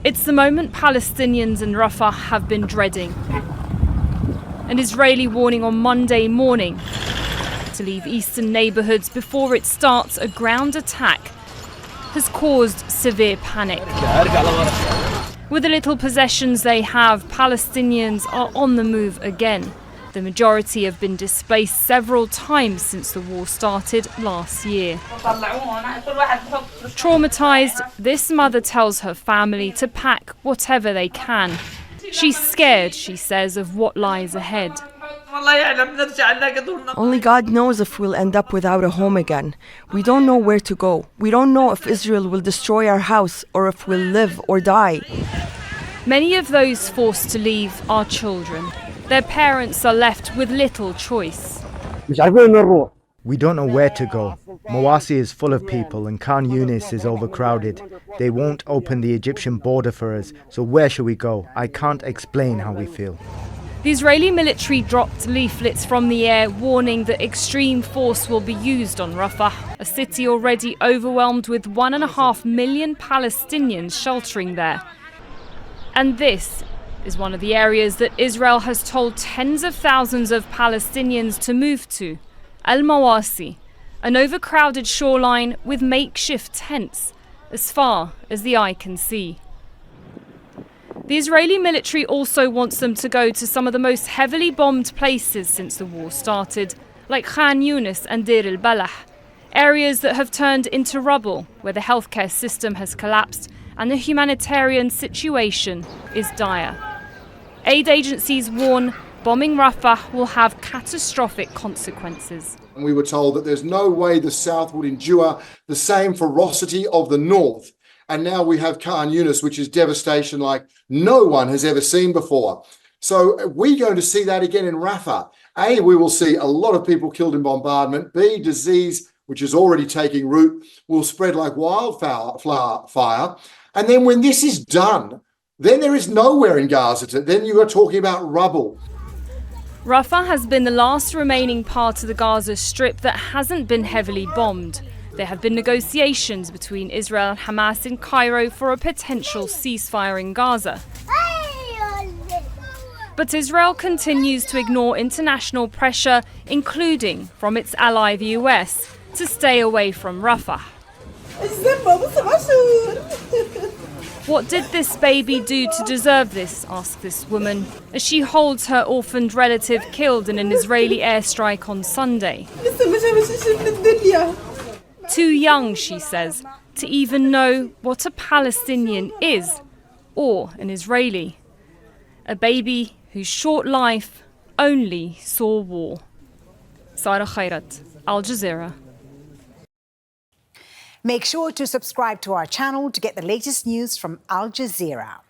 It's the moment Palestinians in Rafah have been dreading. An Israeli warning on Monday morning to leave eastern neighbourhoods before it starts a ground attack has caused severe panic. With the little possessions they have, Palestinians are on the move again. The majority have been displaced several times since the war started last year. Traumatised, this mother tells her family to pack whatever they can. She's scared, she says, of what lies ahead. Only God knows if we'll end up without a home again. We don't know where to go. We don't know if Israel will destroy our house or if we'll live or die. Many of those forced to leave are children. Their parents are left with little choice. We don't know where to go. Mawasi is full of people and Khan Yunis is overcrowded. They won't open the Egyptian border for us, so where should we go? I can't explain how we feel. The Israeli military dropped leaflets from the air warning that extreme force will be used on Rafah, a city already overwhelmed with 1.5 million Palestinians sheltering there. And this is one of the areas that Israel has told tens of thousands of Palestinians to move to, Al-Mawasi, an overcrowded shoreline with makeshift tents as far as the eye can see. The Israeli military also wants them to go to some of the most heavily bombed places since the war started, like Khan Yunis and Deir al-Balah, areas that have turned into rubble, where the healthcare system has collapsed and the humanitarian situation is dire. Aid agencies warn bombing Rafah will have catastrophic consequences. We were told that there's no way the South would endure the same ferocity of the North. And now we have Khan Yunis, which is devastation like no one has ever seen before. So are we going to see that again in Rafah? A, we will see a lot of people killed in bombardment. B, disease, which is already taking root, will spread like wildfire. And then when this is done, then there is nowhere in Gaza. Then you are talking about rubble. Rafah has been the last remaining part of the Gaza Strip that hasn't been heavily bombed. There have been negotiations between Israel and Hamas in Cairo for a potential ceasefire in Gaza. But Israel continues to ignore international pressure, including from its ally the US, to stay away from Rafah. What did this baby do to deserve this? Asks this woman, as she holds her orphaned relative killed in an Israeli airstrike on Sunday. Too young, she says, to even know what a Palestinian is, or an Israeli. A baby whose short life only saw war. Sara, Khairat, Al Jazeera. Make sure to subscribe to our channel to get the latest news from Al Jazeera.